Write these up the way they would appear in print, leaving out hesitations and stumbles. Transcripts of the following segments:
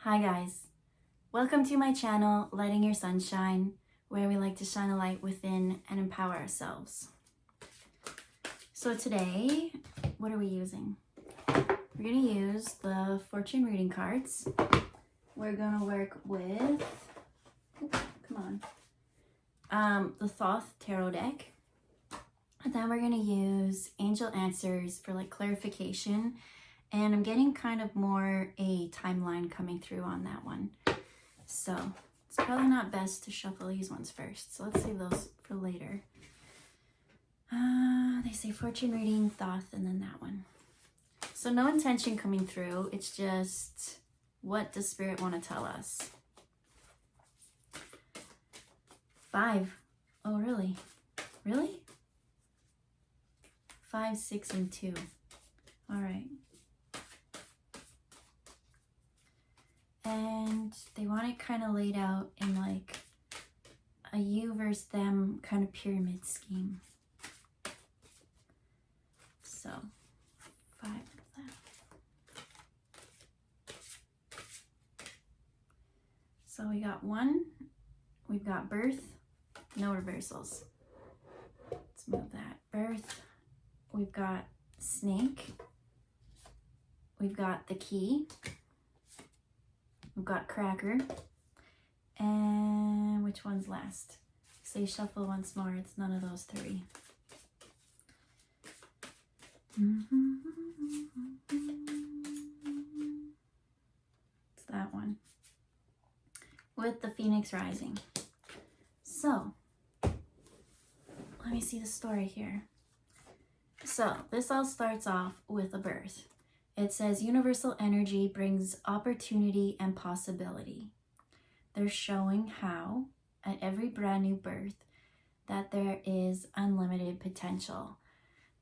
Hi guys, welcome to my channel, Lighting Your Sunshine, where we like to shine a light within and empower ourselves. So today, what are we using? We're going to use the fortune reading cards. We're going to work with, the Thoth Tarot deck. And then we're going to use Angel Answers for like clarification. And I'm getting kind of more a timeline coming through on that one. So it's probably not best to shuffle these ones first. So let's save those for later. They say fortune reading, Thoth, and then that one. So no intention coming through. It's just, what does Spirit want to tell us? 5. Oh, really? Really? 5, 6, and 2. All right. And they want it kind of laid out in like a you versus them kind of pyramid scheme. So 5 of that. So we got 1, we've got birth, no reversals. Let's move that. Birth, we've got snake, we've got the key, we've got cracker, and which one's last? Say shuffle once more, it's none of those 3. It's that one. With the Phoenix rising. So, let me see the story here. So, this all starts off with a birth. It says universal energy brings opportunity and possibility. They're showing how at every brand new birth that there is unlimited potential.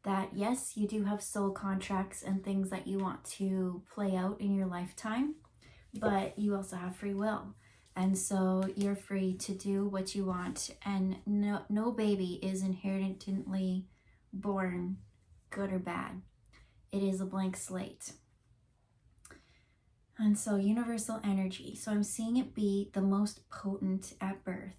That yes, you do have soul contracts and things that you want to play out in your lifetime, but you also have free will. And so you're free to do what you want, and no baby is inherently born good or bad. It is a blank slate. And so universal energy. So I'm seeing it be the most potent at birth.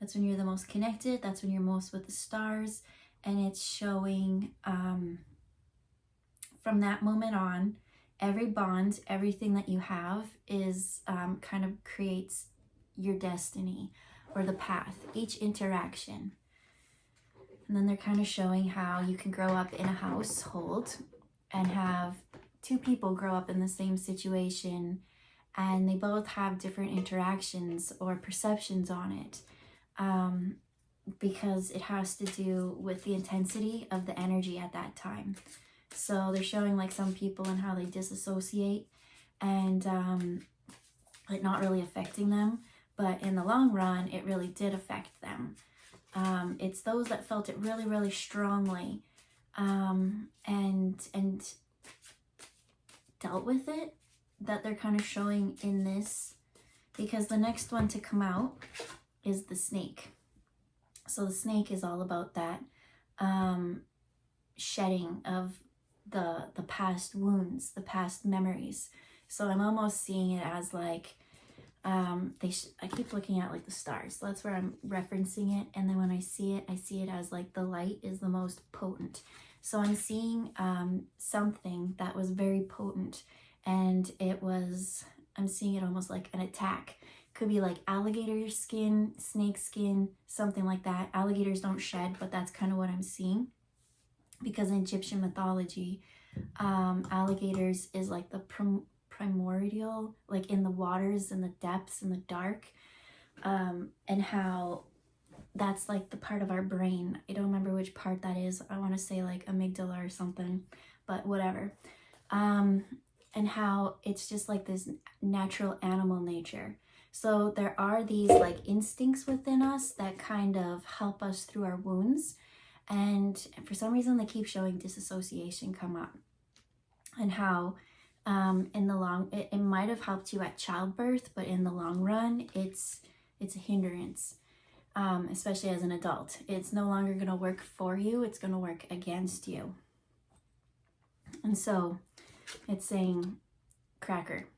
That's when you're the most connected. That's when you're most with the stars. And it's showing from that moment on, every bond, everything that you have is kind of creates your destiny or the path, each interaction. And then they're kind of showing how you can grow up in a household and have 2 people grow up in the same situation, and they both have different interactions or perceptions on it, because it has to do with the intensity of the energy at that time. So they're showing like some people and how they disassociate and it not really affecting them, but in the long run it really did affect them. It's those that felt it really, really strongly and dealt with it that they're kind of showing in this, because the next one to come out is the snake. So the snake is all about that shedding of the past wounds, the past memories. So I'm almost seeing it as like I keep looking at like the stars. So that's where I'm referencing it, and then when I see it as like the light is the most potent. So I'm seeing something that was very potent, and I'm seeing it almost like an attack. Could be like alligator skin, snake skin, something like that. Alligators don't shed, but that's kind of what I'm seeing. Because in Egyptian mythology, alligators is like the primordial, like in the waters, in the depths, in the dark, and how that's like the part of our brain. I don't remember which part that is. I want to say like amygdala or something, but whatever. And how it's just like this natural animal nature. So there are these like instincts within us that kind of help us through our wounds. And for some reason they keep showing disassociation come up. And how in the long, it might have helped you at childbirth, but in the long run, it's a hindrance. Especially as an adult. It's no longer going to work for you, it's going to work against you. And so it's saying cracker.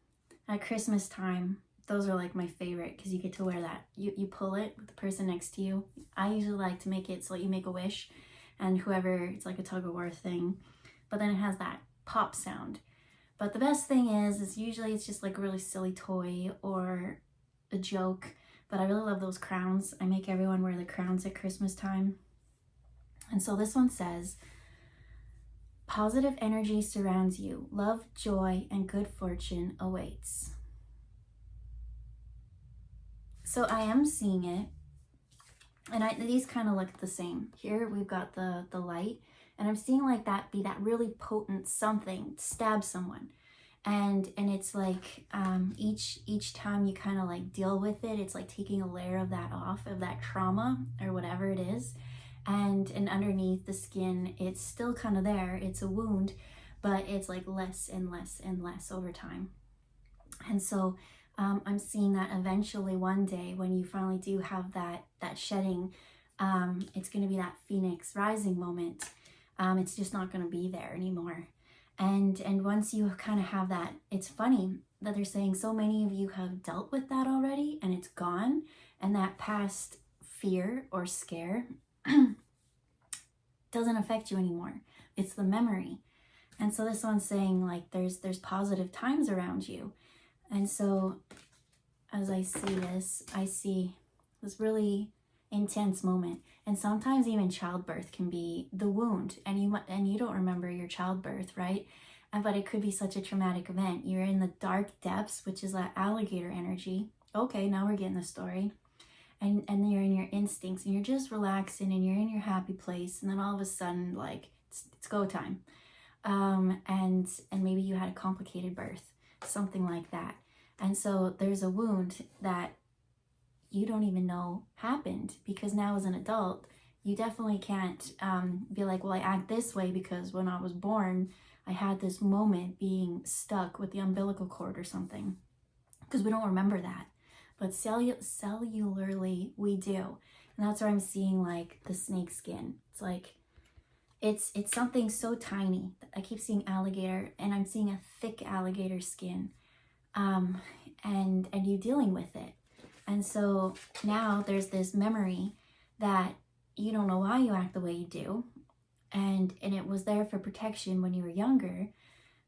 At Christmas time, those are like my favorite because you get to wear that. You pull it with the person next to you. I usually like to make it so you make a wish and whoever, it's like a tug of war thing. But then it has that pop sound. But the best thing is usually it's just like a really silly toy or a joke. But I really love those crowns. I make everyone wear the crowns at Christmas time. And so this one says, positive energy surrounds you. Love, joy, and good fortune awaits. So I am seeing it. And these kind of look the same. Here we've got the light. And I'm seeing like that be that really potent something, stab someone. And it's like each time you kind of like deal with it, it's like taking a layer of that off, of that trauma or whatever it is. And underneath the skin, it's still kind of there. It's a wound, but it's like less and less and less over time. And so I'm seeing that eventually one day when you finally do have that shedding, it's going to be that phoenix rising moment. It's just not going to be there anymore. And once you kind of have that, it's funny that they're saying so many of you have dealt with that already and it's gone. And that past fear or scare doesn't affect you anymore. It's the memory. And so this one's saying like there's positive times around you. And so as I see this, I see this really intense moment. And sometimes even childbirth can be the wound, and you don't remember your childbirth, right? But it could be such a traumatic event. You're in the dark depths, which is that alligator energy. Okay, now we're getting the story. And then you're in your instincts and you're just relaxing and you're in your happy place, and then all of a sudden like it's go time. And maybe you had a complicated birth, something like that. And so there's a wound that you don't even know happened, because now as an adult, you definitely can't be like, well, I act this way because when I was born, I had this moment being stuck with the umbilical cord or something, because we don't remember that. But cellularly, we do. And that's where I'm seeing like the snake skin. It's like, it's something so tiny. I keep seeing alligator, and I'm seeing a thick alligator skin. And you dealing with it. And so now there's this memory that you don't know why you act the way you do. And it was there for protection when you were younger.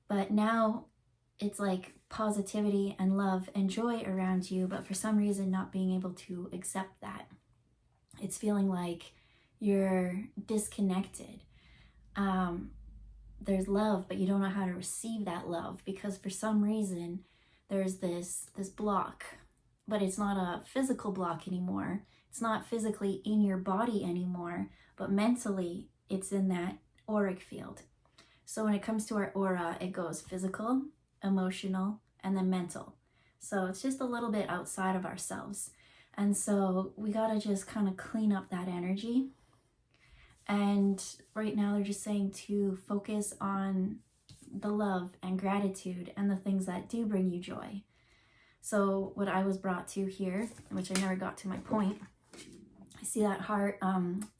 But now it's like positivity and love and joy around you, but for some reason not being able to accept that. It's feeling like you're disconnected. There's love, but you don't know how to receive that love because for some reason there's this block. But it's not a physical block anymore. It's not physically in your body anymore, but mentally it's in that auric field. So when it comes to our aura, it goes physical, emotional, and then mental. So it's just a little bit outside of ourselves. And so we gotta just kind of clean up that energy. And right now they're just saying to focus on the love and gratitude and the things that do bring you joy. So what I was brought to here, which I never got to my point, I see that heart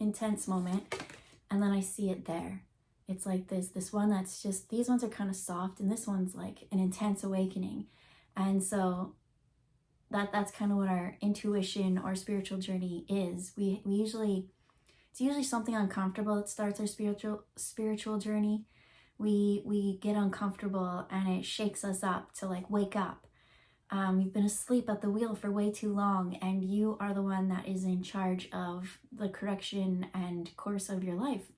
intense moment, and then I see it there. It's like this one that's just, these ones are kind of soft, and this one's like an intense awakening. And so that's kind of what our intuition or spiritual journey is. We usually, it's usually something uncomfortable that starts our spiritual journey. We get uncomfortable and it shakes us up to like wake up. You've been asleep at the wheel for way too long, and you are the one that is in charge of the correction and course of your life.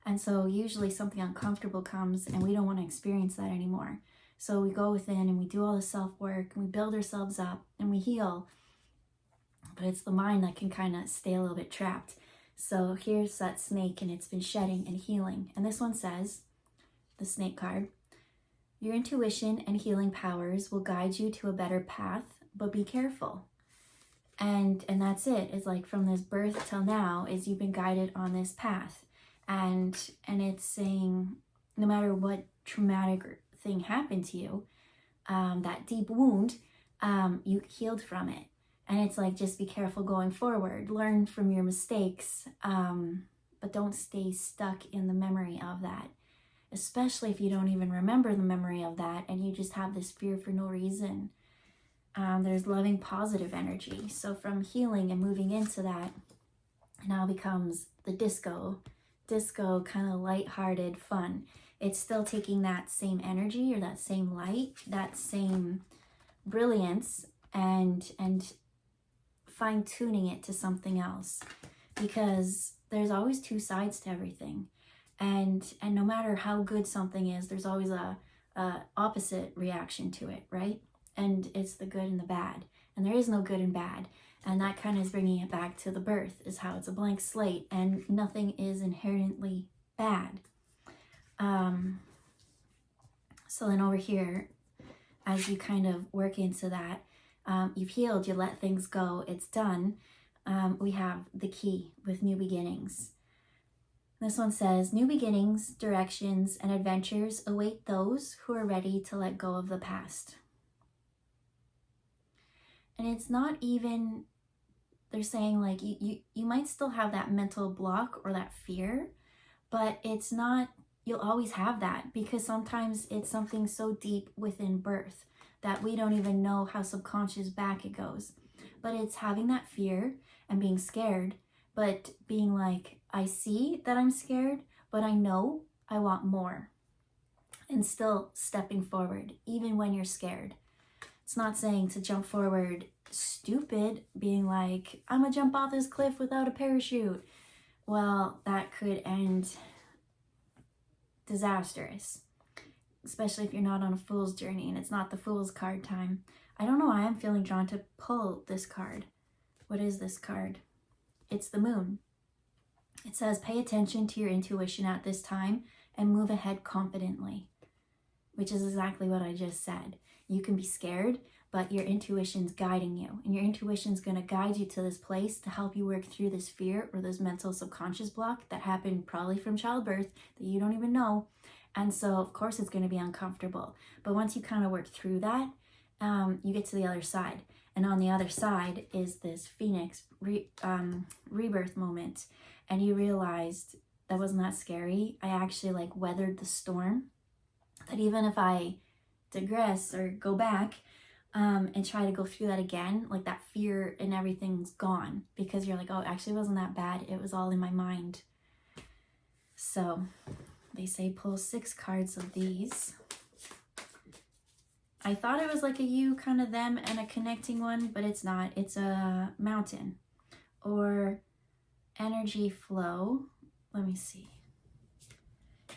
And so usually something uncomfortable comes and we don't want to experience that anymore. So we go within and we do all the self-work and we build ourselves up and we heal. But it's the mind that can kind of stay a little bit trapped. So here's that snake, and it's been shedding and healing. And this one says, the snake card, your intuition and healing powers will guide you to a better path, but be careful. And that's it. It's like from this birth till now is you've been guided on this path. And it's saying no matter what traumatic thing happened to you, that deep wound, you healed from it. And it's like, just be careful going forward. Learn from your mistakes, but don't stay stuck in the memory of that. especially if you don't even remember the memory of that and you just have this fear for no reason. There's loving positive energy. So from healing and moving into that, it now becomes the disco kind of lighthearted fun. It's still taking that same energy or that same light, that same brilliance, and fine-tuning it to something else, because there's always two sides to everything, and no matter how good something is, there's always a opposite reaction to it, right? And it's the good and the bad, and there is no good and bad. And that kind of is bringing it back to the birth, is how it's a blank slate and nothing is inherently bad. So then over here, as you kind of work into that, you've healed, you let things go, it's done. We have the key with new beginnings. This one says, new beginnings, directions, and adventures await those who are ready to let go of the past. And it's not even, they're saying like you might still have that mental block or that fear, but it's not, you'll always have that, because sometimes it's something so deep within birth that we don't even know how subconscious back it goes. But it's having that fear and being scared, but being like, I see that I'm scared, but I know I want more. And still stepping forward, even when you're scared. It's not saying to jump forward stupid, being like, I'm gonna jump off this cliff without a parachute. Well, that could end disastrous, especially if you're not on a fool's journey and it's not the fool's card time. I don't know why I'm feeling drawn to pull this card. What is this card? It's the moon. It says, pay attention to your intuition at this time and move ahead confidently, which is exactly what I just said. You can be scared, but your intuition's guiding you, and your intuition's going to guide you to this place to help you work through this fear or this mental subconscious block that happened probably from childbirth that you don't even know. And so of course it's going to be uncomfortable, but once you kind of work through that, you get to the other side, and on the other side is this phoenix rebirth moment, and you realized that wasn't that scary. I actually like weathered the storm, that even if I digress or go back and try to go through that again, like that fear and everything's gone, because you're like, oh, actually it wasn't that bad, it was all in my mind. So they say pull 6 cards of these. I thought it was like a you, kind of them, and a connecting one, but it's not. It's a mountain or energy flow. Let me see.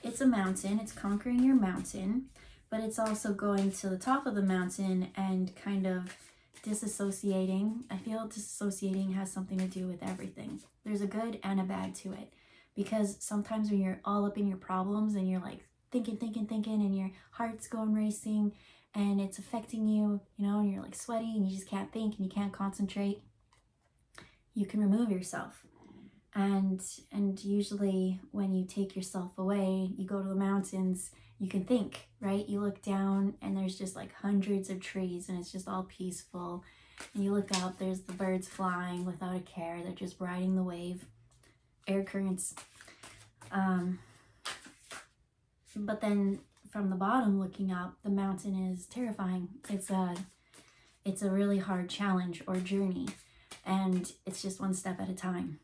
It's a mountain. It's conquering your mountain, but it's also going to the top of the mountain and kind of disassociating. I feel disassociating has something to do with everything. There's a good and a bad to it, because sometimes when you're all up in your problems and you're like thinking, and your heart's going racing and it's affecting you, you know, and you're like sweaty and you just can't think and you can't concentrate, you can remove yourself. And usually when you take yourself away, you go to the mountains, you can think, right? You look down and there's just like hundreds of trees and it's just all peaceful. And you look out, there's the birds flying without a care. They're just riding the wave, air currents. But then from the bottom looking up, the mountain is terrifying. It's a really hard challenge or journey, and it's just one step at a time.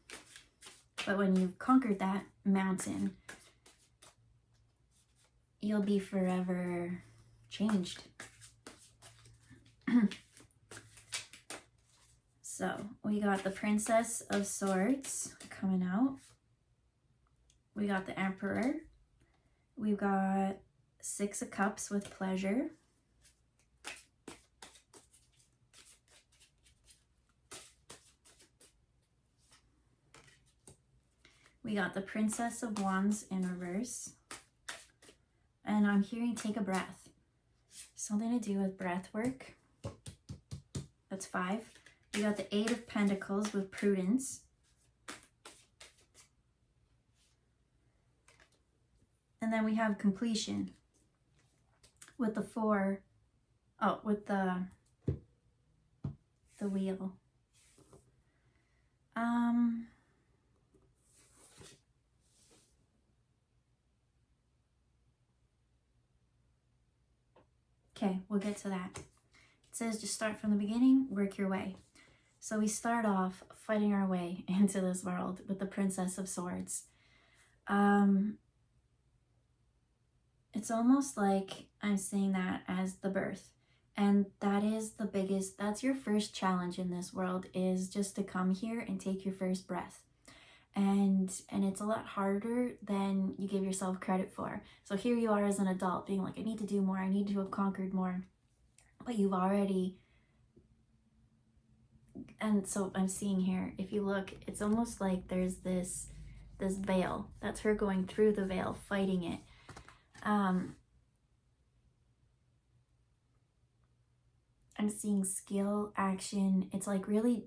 But when you've conquered that mountain, you'll be forever changed. So we got the Princess of Swords coming out. We got the Emperor. We've got 6 of Cups with pleasure. We got the Princess of Wands in reverse. And I'm hearing take a breath. Something to do with breath work. That's 5. We got the 8 of Pentacles with prudence. And then we have completion with the 4, with the wheel. Okay, we'll get to that. It says just start from the beginning, work your way. So we start off fighting our way into this world with the Princess of Swords. It's almost like I'm seeing that as the birth. And that is the biggest, that's your first challenge in this world, is just to come here and take your first breath. And it's a lot harder than you give yourself credit for. So here you are as an adult being like, I need to do more, I need to have conquered more. But you've already, and so I'm seeing here, if you look, it's almost like there's this veil. That's her going through the veil, fighting it. I'm seeing skill, action. It's like really,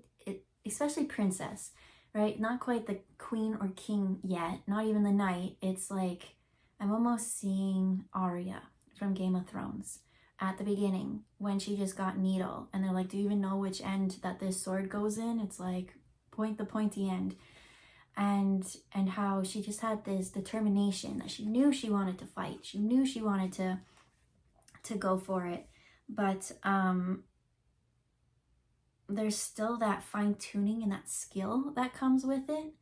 especially princess, right? Not quite the queen or king yet, not even the knight. It's like, I'm almost seeing Arya from Game of Thrones at the beginning when she just got needle. And they're like, do you even know which end that this sword goes in? It's like, point the pointy end. And how she just had this determination that she knew she wanted to fight. She knew she wanted to go for it. But there's still that fine-tuning and that skill that comes with it.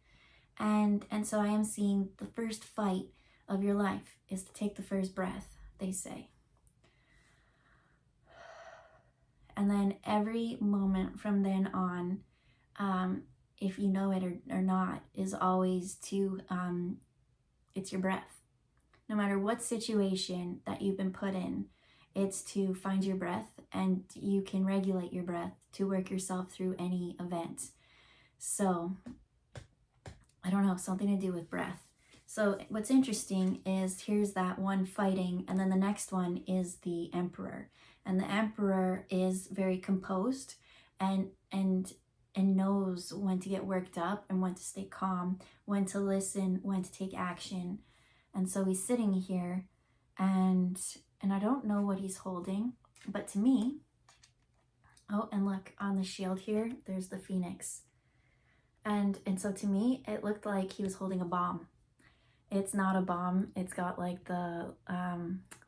And so I am seeing the first fight of your life is to take the first breath, they say. And then every moment from then on, if you know it or not, is always to, it's your breath. No matter what situation that you've been put in, it's to find your breath, and you can regulate your breath to work yourself through any event. So, I don't know, something to do with breath. So what's interesting is here's that one fighting, and then the next one is the emperor. And the emperor is very composed and knows when to get worked up and when to stay calm, when to listen, when to take action. And so he's sitting here, and I don't know what he's holding, but to me, oh, and look, on the shield here, there's the phoenix. And so to me, it looked like he was holding a bomb. It's not a bomb. It's got like the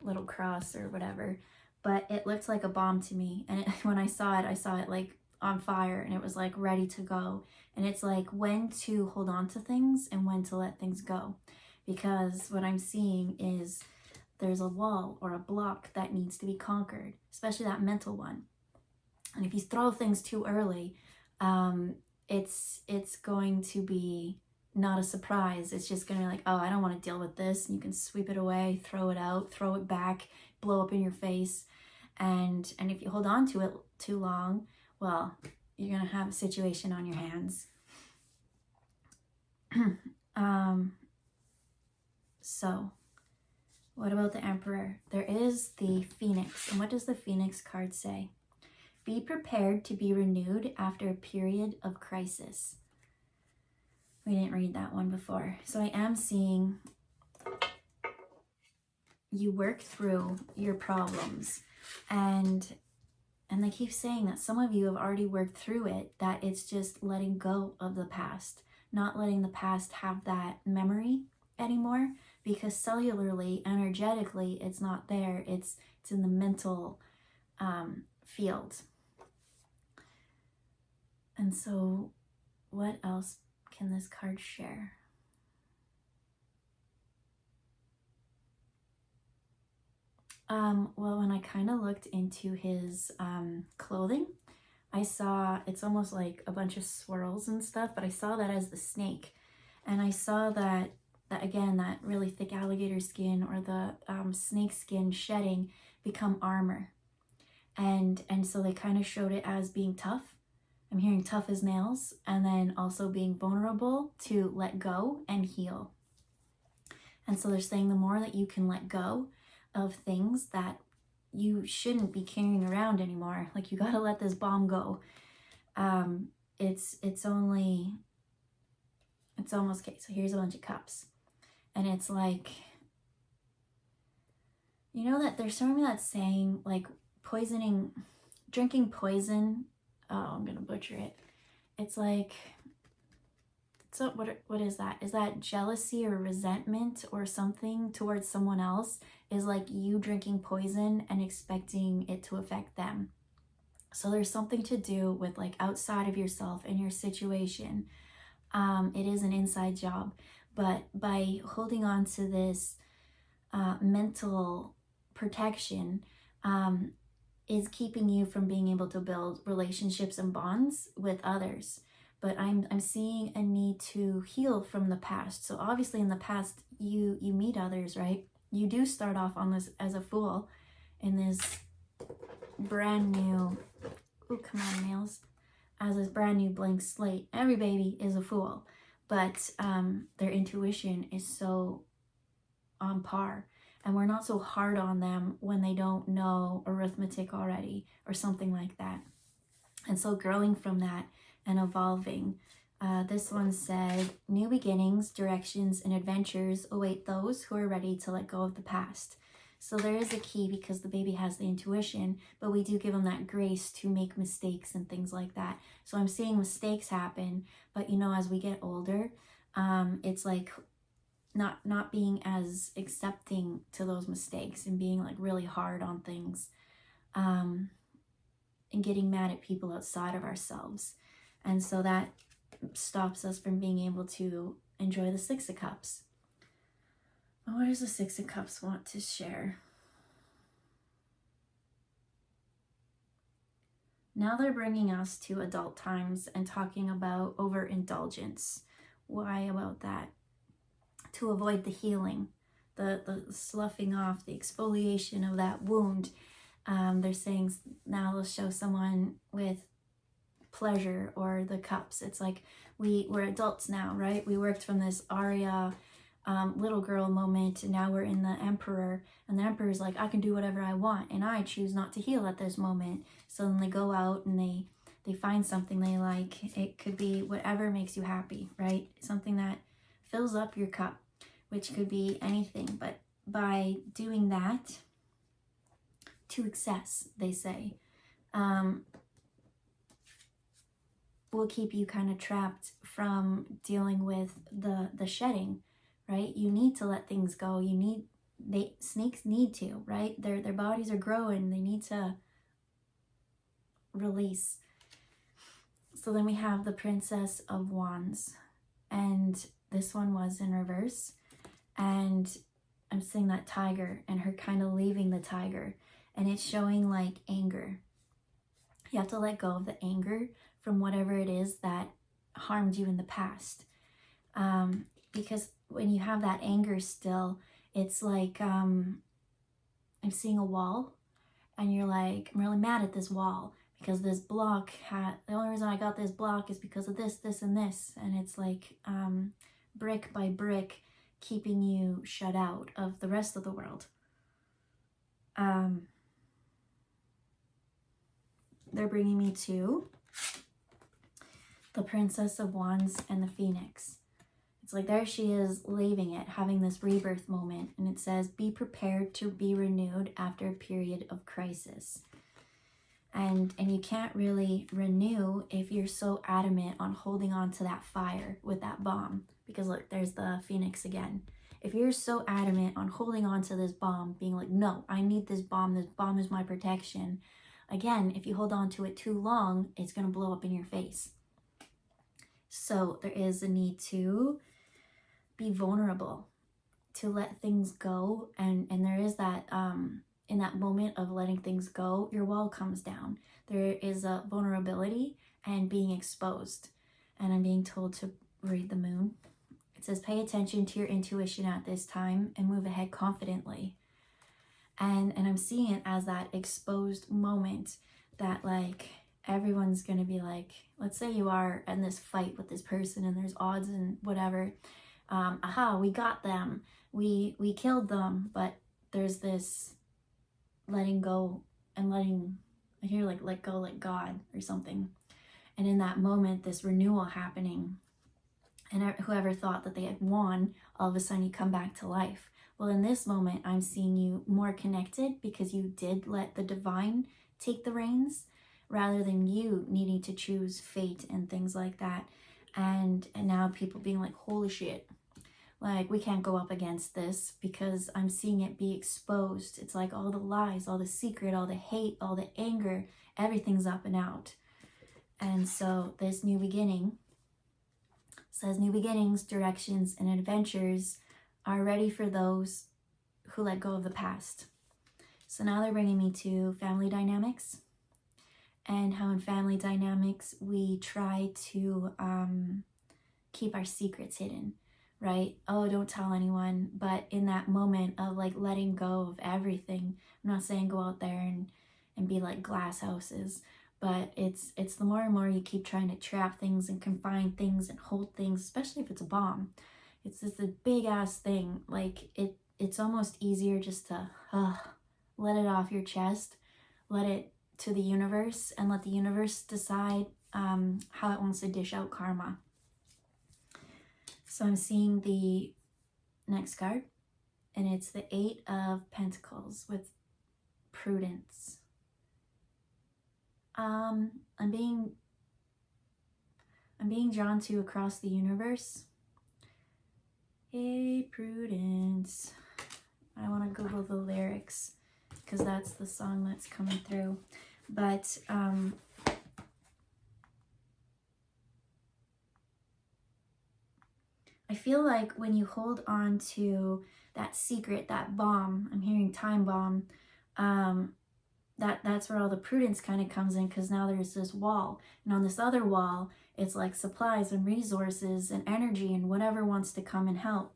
little cross or whatever, but it looked like a bomb to me. And when I saw it like on fire, and it was like ready to go. And it's like when to hold on to things and when to let things go. Because what I'm seeing is there's a wall or a block that needs to be conquered, especially that mental one. And if you throw things too early, it's going to be not a surprise. It's just going to be like, oh, I don't want to deal with this. And you can sweep it away, throw it out, throw it back, blow up in your face. And if you hold on to it too long, well, you're going to have a situation on your hands. So what about the emperor? There is the phoenix. And what does the phoenix card say? Be prepared to be renewed after a period of crisis. We didn't read that one before. So I am seeing you work through your problems. And they keep saying that some of you have already worked through it, that it's just letting go of the past, not letting the past have that memory anymore, because cellularly, energetically, it's not there. It's in the mental field. And so what else can this card share? Well, when I kind of looked into his clothing, I saw it's almost like a bunch of swirls and stuff, but I saw that as the snake. And I saw that again, that really thick alligator skin or the snake skin shedding become armor. And so they kind of showed it as being tough. I'm hearing tough as nails, and then also being vulnerable to let go and heal. And so they're saying the more that you can let go of things that you shouldn't be carrying around anymore, like you gotta let this bomb go. It's almost, okay, so here's a bunch of cups. And it's like, you know that there's something that's saying like drinking poison. Oh, I'm gonna butcher it. It's like So what is that? Is that jealousy or resentment or something towards someone else? Is like you drinking poison and expecting it to affect them. So there's something to do with like outside of yourself and your situation. It is an inside job, but by holding on to this mental protection, is keeping you from being able to build relationships and bonds with others. But I'm seeing a need to heal from the past. So obviously in the past you meet others, right? You do start off on this as a fool in this brand new, oh come on nails, as this brand new blank slate. Every baby is a fool, but their intuition is so on par. And we're not so hard on them when they don't know arithmetic already or something like that. And so growing from that and evolving. This one said, new beginnings, directions, and adventures await those who are ready to let go of the past. So there is a key because the baby has the intuition, but we do give them that grace to make mistakes and things like that. So I'm seeing mistakes happen, but you know, as we get older, it's like not being as accepting to those mistakes and being like really hard on things, and getting mad at people outside of ourselves. And so that stops us from being able to enjoy the Six of Cups. What does the Six of Cups want to share? Now they're bringing us to adult times and talking about overindulgence. Why about that? To avoid the healing, the sloughing off, the exfoliation of that wound. They're saying now they'll show someone with pleasure or the cups. It's like we're adults now, right? We worked from this Arya little girl moment, and now we're in the Emperor, and the Emperor's like, I can do whatever I want, and I choose not to heal at this moment. So then they go out and they find something they like. It could be whatever makes you happy, right? Something that fills up your cup, which could be anything. But by doing that to excess, they say, will keep you kind of trapped from dealing with the shedding, right? You need to let things go. Snakes need to, right? Their bodies are growing. They need to release. So then we have the Princess of Wands, and this one was in reverse. And I'm seeing that tiger and her kind of leaving the tiger, and it's showing like anger. You have to let go of the anger from whatever it is that harmed you in the past. Because when you have that anger still, it's like, I'm seeing a wall, and you're like, I'm really mad at this wall because this block the only reason I got this block is because of this, this, and this. And it's like, brick by brick, keeping you shut out of the rest of the world. They're bringing me to the Princess of Wands and the Phoenix. It's like there she is leaving it, having this rebirth moment. And it says, be prepared to be renewed after a period of crisis. And you can't really renew if you're so adamant on holding on to that fire with that bomb. Because look, there's the Phoenix again. If you're so adamant on holding on to this bomb, being like, no, I need this bomb is my protection. Again, if you hold on to it too long, it's going to blow up in your face. So there is a need to be vulnerable, to let things go. And there is that, in that moment of letting things go, your wall comes down. There is a vulnerability and being exposed. And I'm being told to read the moon. It says, pay attention to your intuition at this time and move ahead confidently. And I'm seeing it as that exposed moment that like everyone's going to be like, let's say you are in this fight with this person and there's odds and whatever. Aha, we got them. We killed them. But there's this letting go and I hear like let go like God or something. And in that moment, this renewal happening. And whoever thought that they had won, all of a sudden you come back to life. Well, in this moment, I'm seeing you more connected because you did let the divine take the reins rather than you needing to choose fate and things like that. And now people being like, holy shit, like we can't go up against this because I'm seeing it be exposed. It's like all the lies, all the secret, all the hate, all the anger, everything's up and out. And so this new beginning says, new beginnings, directions, and adventures are ready for those who let go of the past. So now they're bringing me to family dynamics, and how in family dynamics we try to keep our secrets hidden, right? Oh, don't tell anyone. But in that moment of like letting go of everything, I'm not saying go out there and be like glass houses, but it's the more and more you keep trying to trap things and confine things and hold things, especially if it's a bomb. It's just a big ass thing. Like it's almost easier just to let it off your chest, let it to the universe, and let the universe decide how it wants to dish out karma. So I'm seeing the next card, and it's the 8 of Pentacles with prudence. I'm being drawn to across the universe. Hey, Prudence. I want to Google the lyrics because that's the song that's coming through. But I feel like when you hold on to that secret, that bomb, I'm hearing time bomb, that's where all the prudence kind of comes in, because now there's this wall. And on this other wall, it's like supplies and resources and energy and whatever wants to come and help.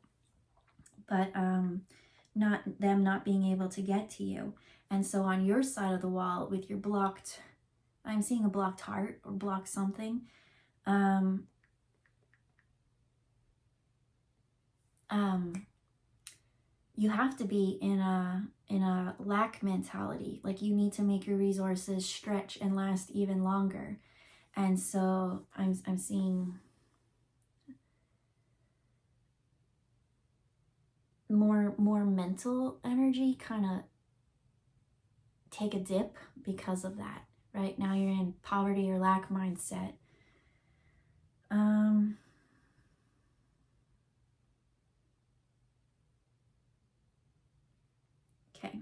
But not being able to get to you. And so on your side of the wall with your blocked, I'm seeing a blocked heart or blocked something. You have to be in a lack mentality. Like you need to make your resources stretch and last even longer. And so I'm seeing more mental energy kind of take a dip because of that. Right now you're in poverty or lack mindset. Okay.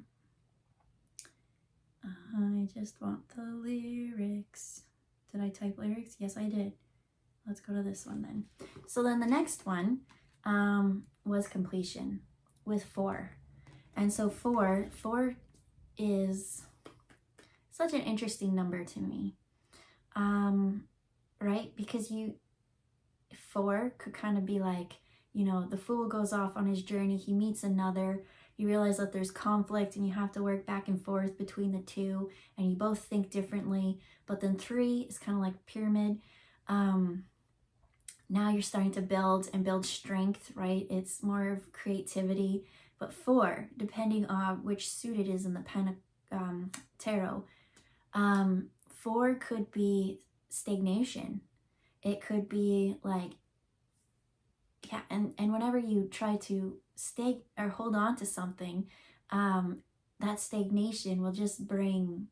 I just want the lyrics. Did I type lyrics? Yes, I did. Let's go to this one then. So then the next one was completion with 4. And so 4 is such an interesting number to me. Right? Because 4 could kind of be like, you know, the fool goes off on his journey, he meets another, you realize that there's conflict and you have to work back and forth between the two, and you both think differently. But then 3 is kind of like pyramid. Now you're starting to build strength, right? It's more of creativity. But 4, depending on which suit it is in the tarot, 4 could be stagnation. It could be like, yeah, and whenever you try to stay or hold on to something, that stagnation will just bring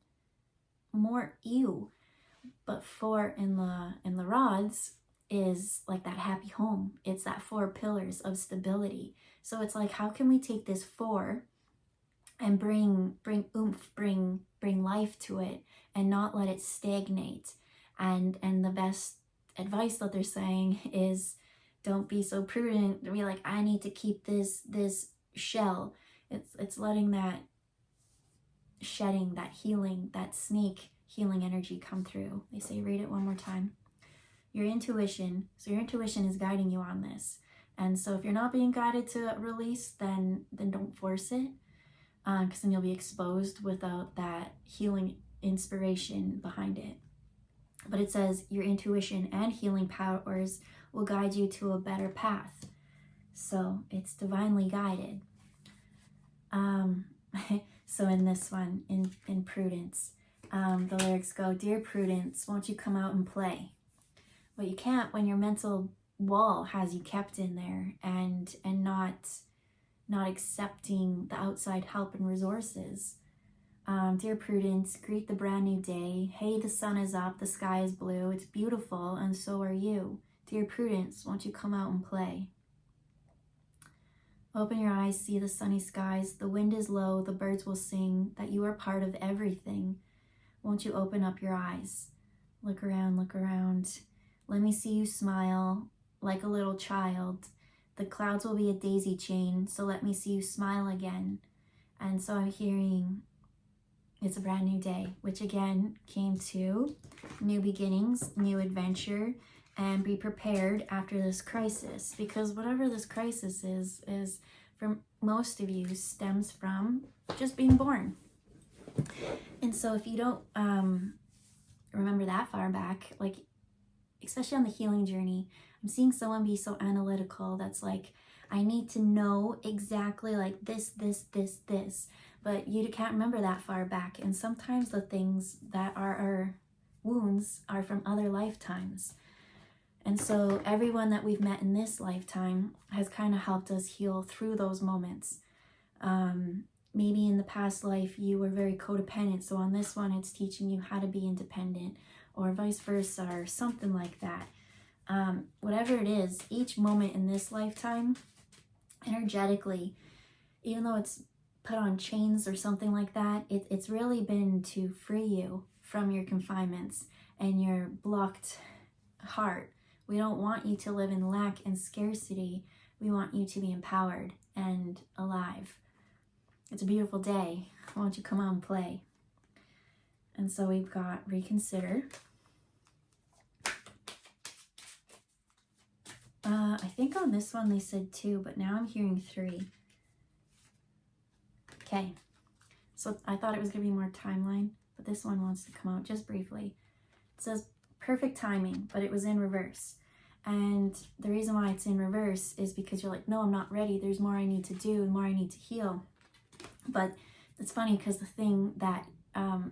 more ew. But 4 in the rods is like that happy home. It's that 4 pillars of stability. So it's like, how can we take this 4 and bring oomph, bring life to it, and not let it stagnate? And the best advice that they're saying is, don't be so prudent to be like, I need to keep this shell. It's letting that shedding, that healing, that snake healing energy come through. They say, read it one more time. Your intuition. So your intuition is guiding you on this. And so if you're not being guided to release, then don't force it, because then you'll be exposed without that healing inspiration behind it. But it says your intuition and healing powers will guide you to a better path. So it's divinely guided. So in this one, in Prudence, the lyrics go, Dear Prudence, won't you come out and play? But you can't when your mental wall has you kept in there and not accepting the outside help and resources. Dear Prudence, greet the brand new day. Hey, the sun is up, the sky is blue, it's beautiful, and so are you. Dear Prudence, won't you come out and play? Open your eyes, see the sunny skies. The wind is low, the birds will sing, that you are part of everything. Won't you open up your eyes? Look around, look around. Let me see you smile like a little child. The clouds will be a daisy chain, so let me see you smile again. And so I'm hearing it's a brand new day, which again came to new beginnings, new adventure, and be prepared after this crisis, because whatever this crisis is for most of you stems from just being born. And so if you don't remember that far back, like especially on the healing journey, I'm seeing someone be so analytical that's like, I need to know exactly like this, but you can't remember that far back. And sometimes the things that are our wounds are from other lifetimes. And so everyone that we've met in this lifetime has kind of helped us heal through those moments. Maybe in the past life you were very codependent, so on this one it's teaching you how to be independent, or vice versa, or something like that. Whatever it is, each moment in this lifetime, energetically, even though it's put on chains or something like that, it's really been to free you from your confinements and your blocked heart. We don't want you to live in lack and scarcity. We want you to be empowered and alive. It's a beautiful day. Why don't you come out and play? And so we've got reconsider. I think on this one they said 2, but now I'm hearing 3. Okay, so I thought it was going to be more timeline, but this one wants to come out just briefly. It says perfect timing, but it was in reverse. And the reason why it's in reverse is because you're like, no, I'm not ready. There's more I need to do and more I need to heal. But it's funny because the thing that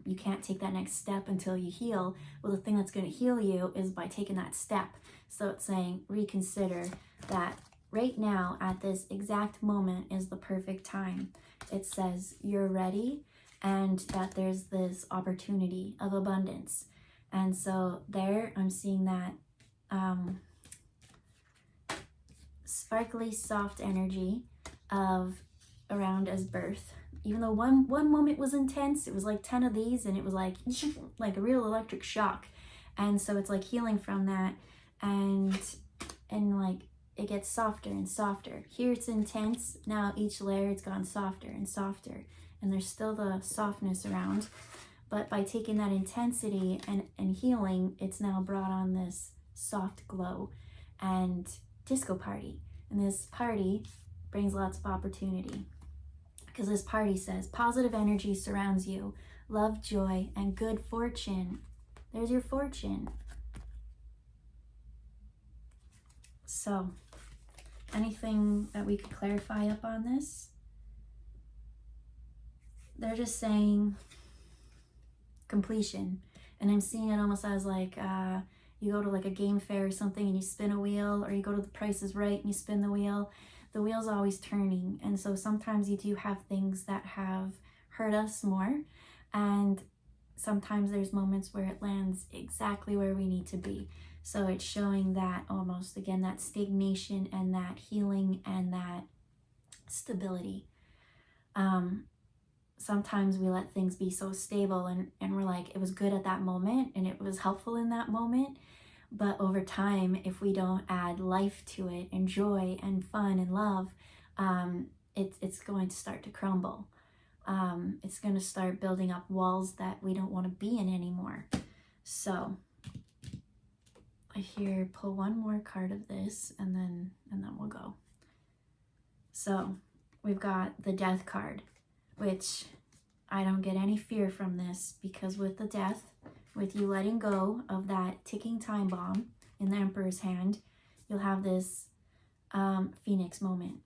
you can't take that next step until you heal. Well, the thing that's going to heal you is by taking that step. So it's saying reconsider that right now at this exact moment is the perfect time. It says you're ready and that there's this opportunity of abundance. And so there I'm seeing that sparkly soft energy of around as birth. Even though one moment was intense, it was like 10 of these and it was like a real electric shock. And so it's like healing from that, and like it gets softer and softer. Here it's intense, now each layer it's gone softer and softer, and there's still the softness around, but by taking that intensity and healing, it's now brought on this soft glow and disco party. And this party brings lots of opportunity, because this party says positive energy surrounds you, love, joy, and good fortune. There's your fortune. So, anything that we could clarify up on this? They're just saying completion. And I'm seeing it almost as like you go to like a game fair or something and you spin a wheel, or you go to the Price is Right and you spin the wheel. The wheel's always turning, and so sometimes you do have things that have hurt us more, and sometimes there's moments where it lands exactly where we need to be. So it's showing that almost, again, that stagnation and that healing and that stability. Sometimes we let things be so stable and we're like, it was good at that moment and it was helpful in that moment. But over time, if we don't add life to it and joy and fun and love, it's going to start to crumble. It's going to start building up walls that we don't want to be in anymore. So I hear pull one more card of this and then we'll go. So we've got the Death card, which I don't get any fear from this, because with the Death, with you letting go of that ticking time bomb in the Emperor's hand, you'll have this Phoenix moment.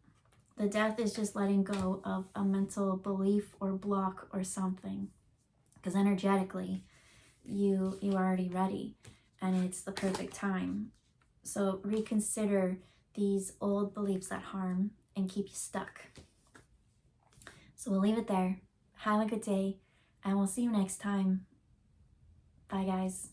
The Death is just letting go of a mental belief or block or something, because energetically you are already ready and it's the perfect time. So reconsider these old beliefs that harm and keep you stuck. So we'll leave it there. Have a good day, and we'll see you next time. Bye, guys.